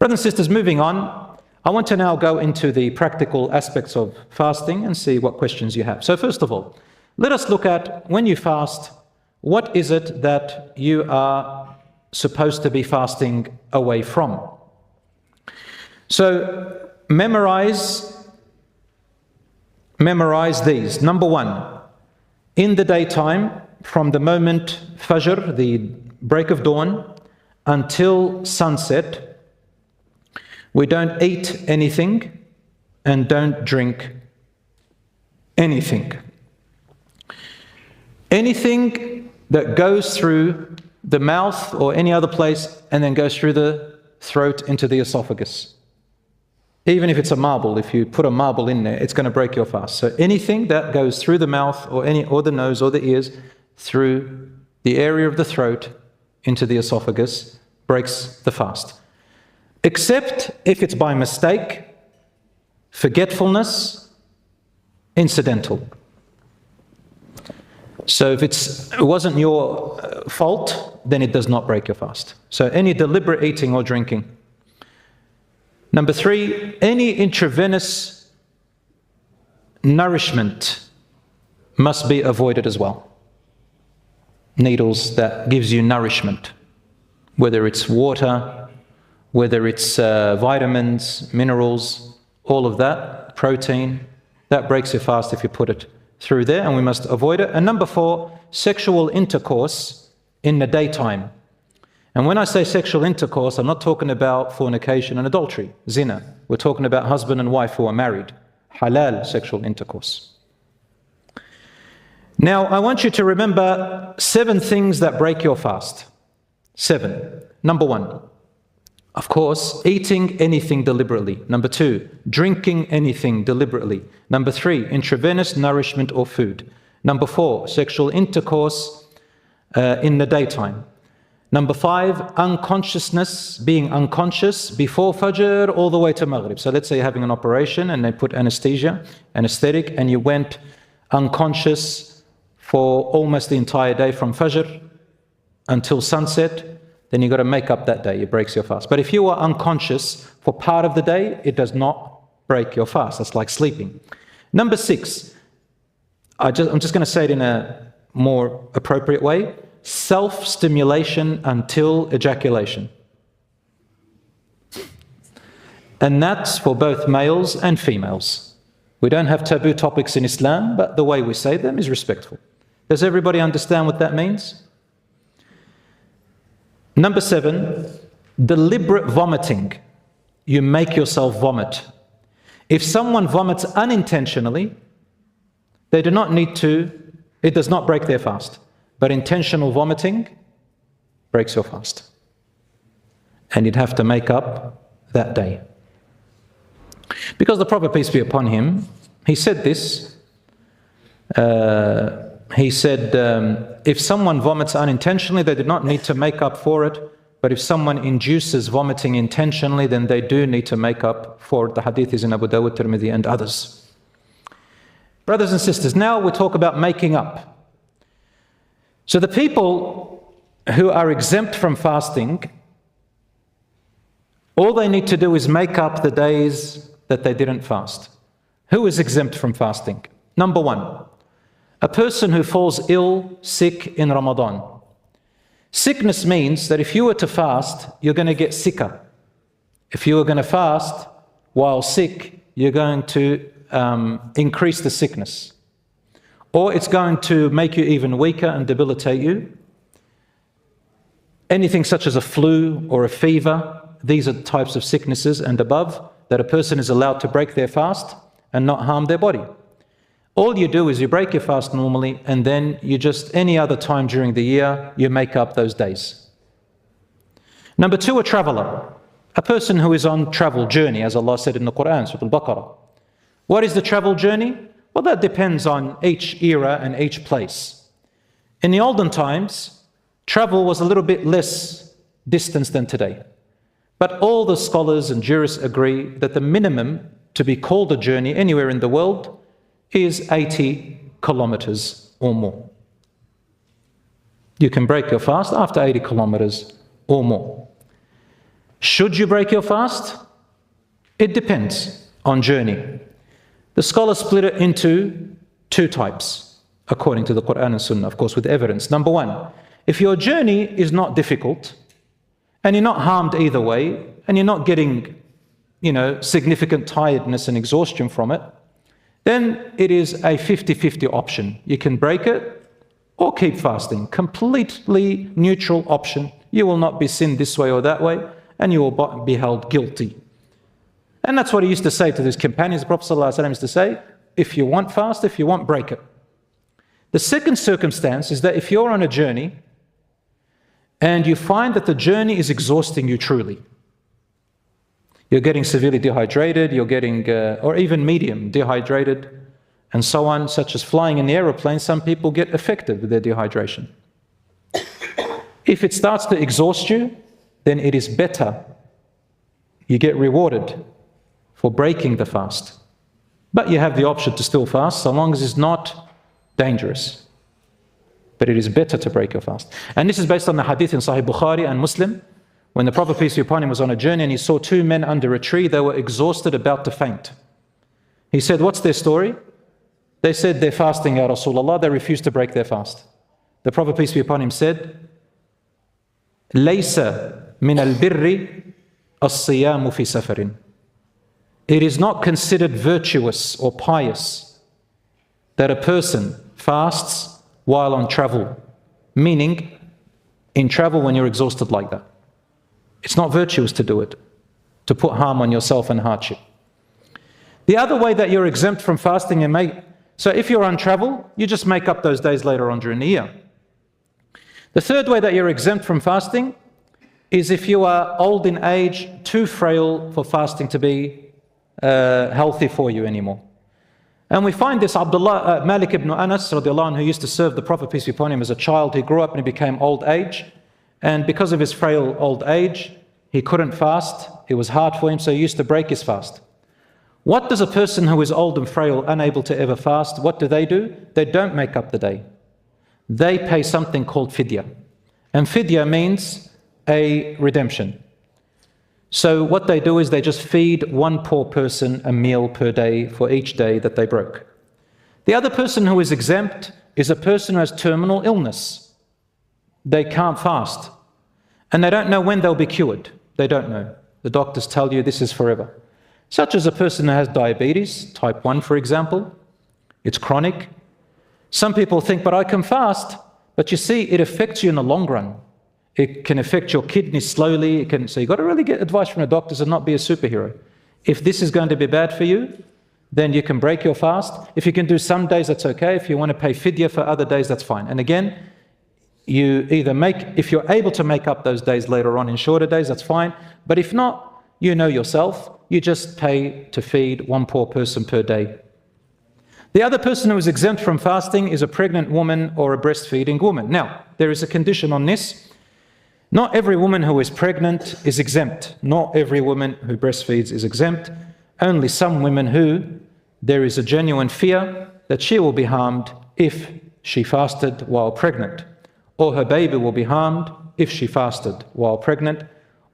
Brothers and sisters, moving on, I want to now go into the practical aspects of fasting and see what questions you have. So first of all, let us look at, when you fast, what is it that you are supposed to be fasting away from? So memorize these. Number one, in the daytime, from the moment Fajr, the break of dawn, until sunset, we don't eat anything and don't drink anything. Anything that goes through the mouth or any other place and then goes through the throat into the esophagus. Even if it's a marble, if you put a marble in there, it's going to break your fast. So anything that goes through the mouth or the nose or the ears, through the area of the throat into the esophagus, breaks the fast. Except if it's by mistake, forgetfulness, incidental. So if it wasn't your fault, then it does not break your fast. So any deliberate eating or drinking. Number three, any intravenous nourishment must be avoided as well. Needles that gives you nourishment, whether it's water, whether it's vitamins, minerals, all of that, protein, that breaks your fast if you put it through there, and we must avoid it. And number four, sexual intercourse in the daytime. And when I say sexual intercourse, I'm not talking about fornication and adultery, zina. We're talking about husband and wife who are married, halal sexual intercourse. Now, I want you to remember 7 things that break your fast. 7. Number 1, of course, eating anything deliberately. Number 2, drinking anything deliberately. Number 3, intravenous nourishment or food. Number 4, sexual intercourse in the daytime. Number 5, unconsciousness, being unconscious before Fajr all the way to Maghrib. So let's say you're having an operation and they put anesthetic, and you went unconscious for almost the entire day from Fajr until sunset, then you've got to make up that day. It breaks your fast. But if you are unconscious for part of the day, it does not break your fast. That's like sleeping. Number 6, I'm just going to say it in a more appropriate way. Self-stimulation until ejaculation. And that's for both males and females. We don't have taboo topics in Islam, but the way we say them is respectful. Does everybody understand what that means? Number 7, deliberate vomiting. You make yourself vomit. If someone vomits unintentionally, they do not need to, it does not break their fast. But intentional vomiting breaks your fast. And you'd have to make up that day. Because the Prophet, peace be upon him, he said this. He said, if someone vomits unintentionally, they do not need to make up for it. But if someone induces vomiting intentionally, then they do need to make up for it. The hadith is in Abu Dawud, Tirmidhi, and others. Brothers and sisters, now we talk about making up. So the people who are exempt from fasting, all they need to do is make up the days that they didn't fast. Who is exempt from fasting? Number 1, a person who falls ill, sick in Ramadan. Sickness means that if you were to fast, you're going to get sicker. If you were going to fast while sick, you're going to increase the sickness. Or it's going to make you even weaker and debilitate you. Anything such as a flu or a fever, these are the types of sicknesses and above that a person is allowed to break their fast and not harm their body. All you do is you break your fast normally, and then you just, any other time during the year, you make up those days. Number 2, a traveler. A person who is on travel journey, as Allah said in the Quran, Surah Al-Baqarah. What is the travel journey? Well, that depends on each era and each place. In the olden times, travel was a little bit less distance than today. But all the scholars and jurists agree that the minimum to be called a journey anywhere in the world is 80 kilometers or more. You can break your fast after 80 kilometers or more. Should you break your fast? It depends on journey. The scholars split it into two types, according to the Quran and Sunnah, of course, with evidence. Number one, if your journey is not difficult, and you're not harmed either way, and you're not getting, significant tiredness and exhaustion from it, then it is a 50-50 option. You can break it or keep fasting. Completely neutral option. You will not be sinned this way or that way, and you will be held guilty. And that's what he used to say to his companions. The Prophet ﷺ used to say, if you want, fast. If you want, break it. The second circumstance is that if you're on a journey and you find that the journey is exhausting you truly, you're getting severely dehydrated, you're getting, or even medium dehydrated, and so on, such as flying in the aeroplane, some people get affected with their dehydration. If it starts to exhaust you, then it is better. You get rewarded for breaking the fast. But you have the option to still fast, so long as it's not dangerous. But it is better to break your fast. And this is based on the hadith in Sahih Bukhari and Muslim, when the Prophet, peace be upon him, was on a journey and he saw two men under a tree. They were exhausted, about to faint. He said, what's their story? They said, they're fasting, Ya Rasulullah. They refused to break their fast. The Prophet, peace be upon him, said, Laysa min al-birri as-siyamu fi safarin. It is not considered virtuous or pious that a person fasts while on travel, meaning in travel when you're exhausted like that. It's not virtuous to do it, to put harm on yourself and hardship. The other way that you're exempt from fasting, so if you're on travel, you just make up those days later on during the year. The third way that you're exempt from fasting is if you are old in age, too frail for fasting to be healthy for you anymore. And we find this Malik ibn Anas radiallahu anhu, who used to serve the Prophet, peace be upon him, as a child. He grew up and he became old age. And because of his frail old age, he couldn't fast. It was hard for him, so he used to break his fast. What does a person who is old and frail, unable to ever fast, what do? They don't make up the day. They pay something called Fidya. And Fidya means a redemption. So what they do is they just feed one poor person a meal per day for each day that they broke. The other person who is exempt is a person who has terminal illness. They can't fast. And they don't know when they'll be cured. They don't know. The doctors tell you this is forever. Such as a person who has diabetes, type 1 for example. It's chronic. Some people think, but I can fast. But you see, it affects you in the long run. It can affect your kidneys slowly. So you've got to really get advice from the doctors and not be a superhero. If this is going to be bad for you, then you can break your fast. If you can do some days, that's okay. If you want to pay fidya for other days, that's fine. And again, you either if you're able to make up those days later on in shorter days, that's fine. But if not, you know yourself, you just pay to feed one poor person per day. The other person who is exempt from fasting is a pregnant woman or a breastfeeding woman. Now, there is a condition on this. Not every woman who is pregnant is exempt. Not every woman who breastfeeds is exempt. Only some women who there is a genuine fear that she will be harmed if she fasted while pregnant, or her baby will be harmed if she fasted while pregnant,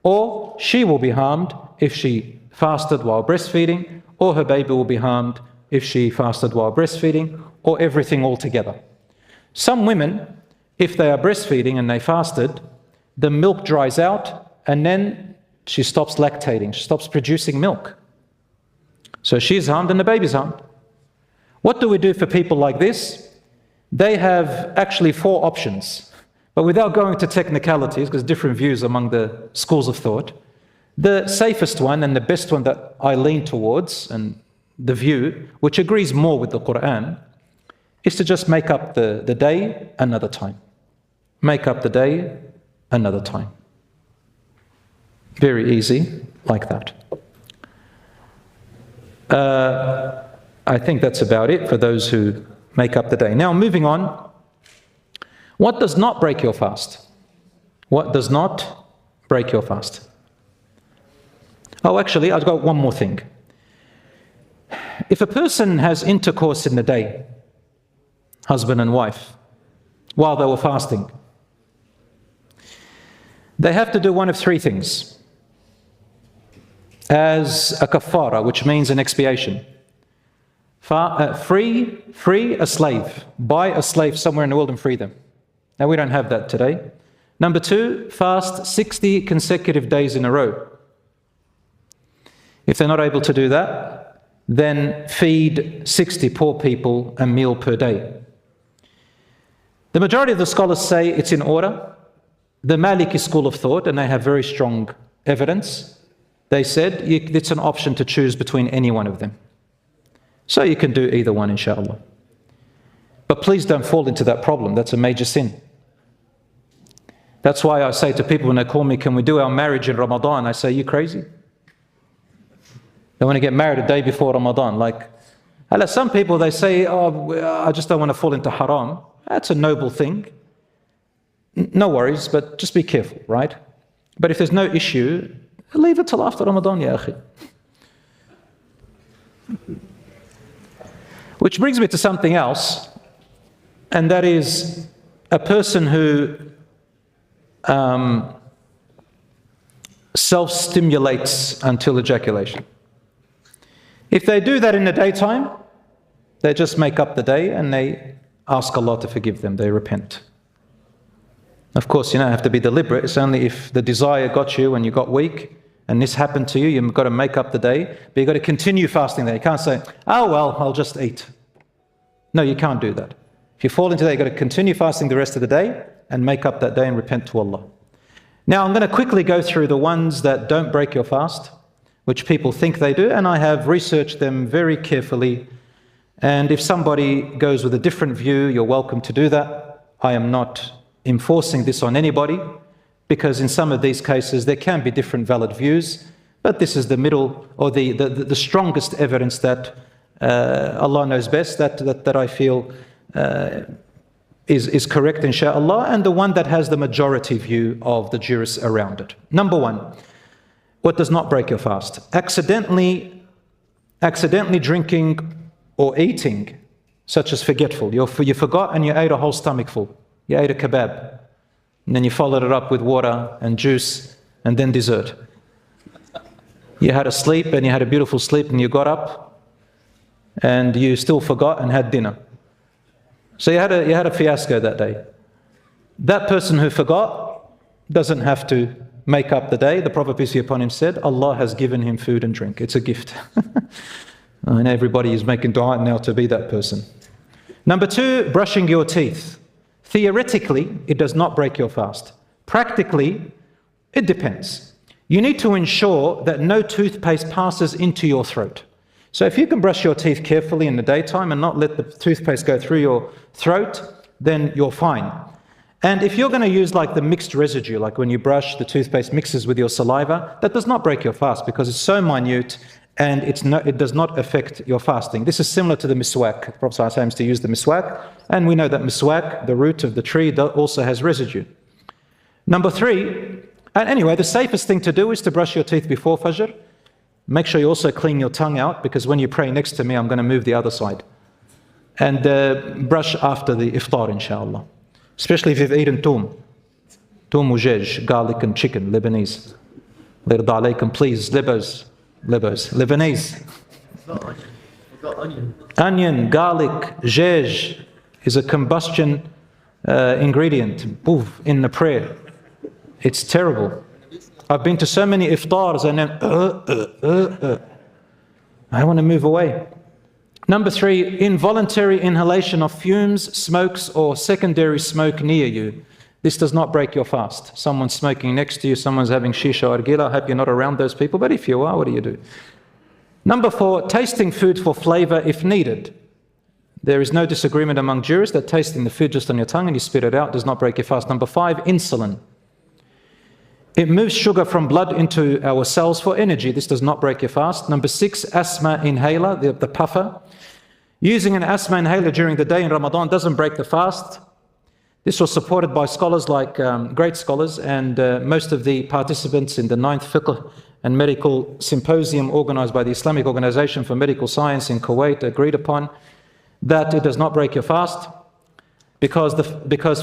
or she will be harmed if she fasted while breastfeeding, or her baby will be harmed if she fasted while breastfeeding, or everything altogether. Some women, if they are breastfeeding and they fasted, the milk dries out and then she stops lactating, she stops producing milk. So she's harmed and the baby's harmed. What do we do for people like this? They have actually 4 options. But without going to technicalities, because different views among the schools of thought, the safest one and the best one that I lean towards, and the view which agrees more with the Quran, is to just make up the day another time. Make up the day another time. Very easy, like that. I think that's about it for those who make up the day. Now, moving on. What does not break your fast? What does not break your fast? Oh, actually, I've got one more thing. If a person has intercourse in the day, husband and wife, while they were fasting, they have to do one of 3 things. as a kafara, which means an expiation. Free a slave. Buy a slave somewhere in the world and free them. Now, we don't have that today. Number 2, fast 60 consecutive days in a row. If they're not able to do that, then feed 60 poor people a meal per day. The majority of the scholars say it's in order. The Maliki school of thought, and they have very strong evidence, they said it's an option to choose between any one of them. So you can do either one, inshallah. But please don't fall into that problem. That's a major sin. That's why I say to people when they call me, can we do our marriage in Ramadan? I say, you crazy? They want to get married a day before Ramadan. Like, some people, they say, oh, I just don't want to fall into haram. That's a noble thing. No worries, but just be careful, right? But if there's no issue, leave it till after Ramadan, ya akhi. Which brings me to something else, and that is a person who self-stimulates until ejaculation. If they do that in the daytime, they just make up the day and they ask Allah to forgive them, they repent. Of course, you don't have to be deliberate. It's only if the desire got you and you got weak and this happened to you, you've got to make up the day, but you've got to continue fasting there. You can't say, oh, well, I'll just eat. No, you can't do that. If you fall into that, you've got to continue fasting the rest of the day and make up that day and repent to Allah. Now, I'm going to quickly go through the ones that don't break your fast, which people think they do, and I have researched them very carefully. And if somebody goes with a different view, you're welcome to do that. I am not enforcing this on anybody, because in some of these cases there can be different valid views, but this is the middle, or the strongest evidence that Allah knows best, that I feel is correct, inshallah, and the one that has the majority view of the jurists around it. Number 1, what does not break your fast? Accidentally drinking or eating, such as forgetful. You forgot and you ate a whole stomach full. You ate a kebab, and then you followed it up with water and juice and then dessert. You had a sleep and you had a beautiful sleep and you got up and you still forgot and had dinner. So you had a fiasco that day. That person who forgot doesn't have to make up the day. The Prophet, peace be upon him, said, Allah has given him food and drink. It's a gift. And everybody is making dua now to be that person. Number 2, brushing your teeth. Theoretically, it does not break your fast. Practically, it depends. You need to ensure that no toothpaste passes into your throat. So if you can brush your teeth carefully in the daytime and not let the toothpaste go through your throat, then you're fine. And if you're going to use like the mixed residue, like when you brush, the toothpaste mixes with your saliva, that does not break your fast because it's so minute and it does not affect your fasting. This is similar to the miswak. The Prophet ﷺ aims to use the miswak, and we know that miswak, the root of the tree, also has residue. Number 3, and anyway, the safest thing to do is to brush your teeth before Fajr. Make sure you also clean your tongue out, because when you pray next to me, I'm going to move the other side. And brush after the iftar, inshallah. Especially if you've eaten toom ujej, garlic and chicken, Lebanese. Lirda alaykum, please, Lebanese. Onion, garlic, jej is a combustion ingredient, poof, in the prayer. It's terrible. I've been to so many iftars and then I want to move away. Number 3, involuntary inhalation of fumes, smokes, or secondary smoke near you. This does not break your fast. Someone's smoking next to you, someone's having shisha or gila. I hope you're not around those people, but if you are, what do you do? Number 4, tasting food for flavor if needed. There is no disagreement among jurists that tasting the food just on your tongue and you spit it out does not break your fast. Number 5, insulin. It moves sugar from blood into our cells for energy. This does not break your fast. Number 6, asthma inhaler, the puffer. Using an asthma inhaler during the day in Ramadan doesn't break the fast. This was supported by scholars like great scholars, and most of the participants in the 9th Fiqh and Medical Symposium organized by the Islamic Organization for Medical Science in Kuwait agreed upon that it does not break your fast because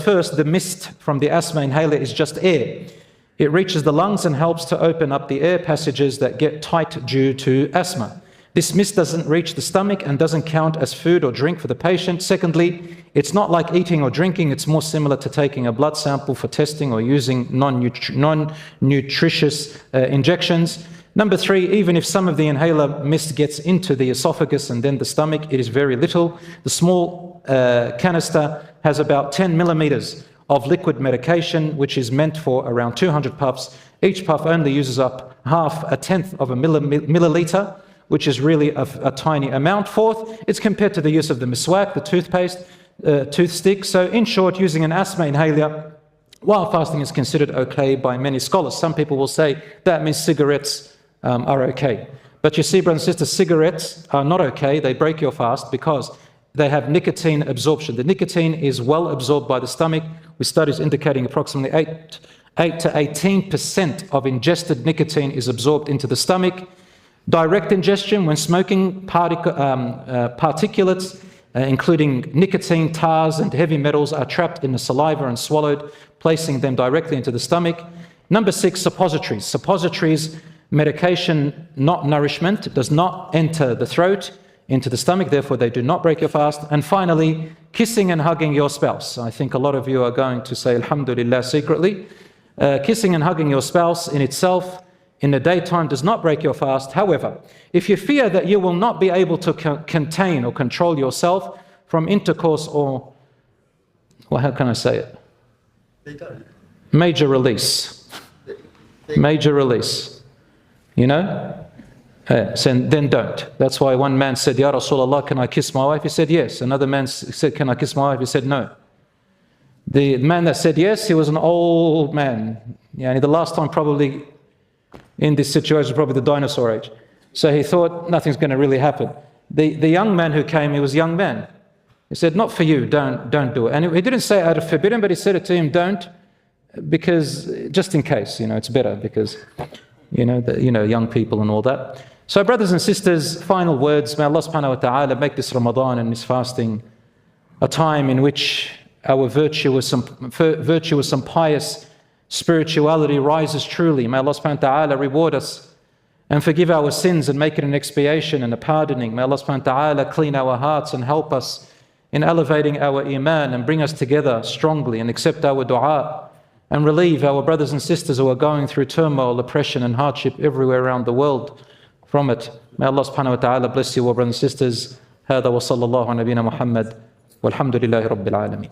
first, the mist from the asthma inhaler is just air. It reaches the lungs and helps to open up the air passages that get tight due to asthma. This mist doesn't reach the stomach and doesn't count as food or drink for the patient. Secondly, it's not like eating or drinking. It's more similar to taking a blood sample for testing or using non-nutritious injections. Number three, even if some of the inhaler mist gets into the esophagus and then the stomach, it is very little. The small canister has about 10 millimeters of liquid medication, which is meant for around 200 puffs. Each puff only uses up a tenth of a milliliter, which is really a tiny amount. Fourth, it's compared to the use of the miswak, the toothpaste, toothstick. So in short, using an asthma inhaler while fasting is considered okay by many scholars. Some people will say that means cigarettes are okay. But you see, brothers and sisters, cigarettes are not okay. They break your fast because they have nicotine absorption. The nicotine is well absorbed by the stomach, with studies indicating approximately 8 to 18% of ingested nicotine is absorbed into the stomach. Direct ingestion, when smoking, particulates, including nicotine, tars, and heavy metals, are trapped in the saliva and swallowed, placing them directly into the stomach. Number 6, suppositories. Suppositories, medication, not nourishment, does not enter the throat, into the stomach, therefore they do not break your fast. And finally, kissing and hugging your spouse. I think a lot of you are going to say Alhamdulillah secretly. Kissing and hugging your spouse in itself in the daytime does not break your fast. However, if you fear that you will not be able to contain or control yourself from intercourse or, well, how can I say it? They don't. Major release. Major release. You know? So then don't. That's why one man said, Ya Rasulullah, can I kiss my wife? He said yes. Another man said, can I kiss my wife? He said no. The man that said yes, he was an old man. Yeah, the last time probably in this situation, probably the dinosaur age. So he thought nothing's going to really happen. The young man who came, he was a young man. He said, not for you, don't do it. And he didn't say out of forbidden, but he said it to him, don't, because just in case, it's better because, young people and all that. So brothers and sisters, final words, may Allah subhanahu wa ta'ala make this Ramadan and this fasting a time in which our virtuous and pious spirituality rises truly. May Allah subhanahu wa ta'ala reward us and forgive our sins and make it an expiation and a pardoning. May Allah subhanahu wa ta'ala clean our hearts and help us in elevating our iman and bring us together strongly and accept our dua and relieve our brothers and sisters who are going through turmoil, oppression and hardship everywhere around the world from it. May Allah subhanahu wa ta'ala bless you, our brothers and sisters. هذا وصلى الله على نبينا محمد والحمد لله رب العالمين.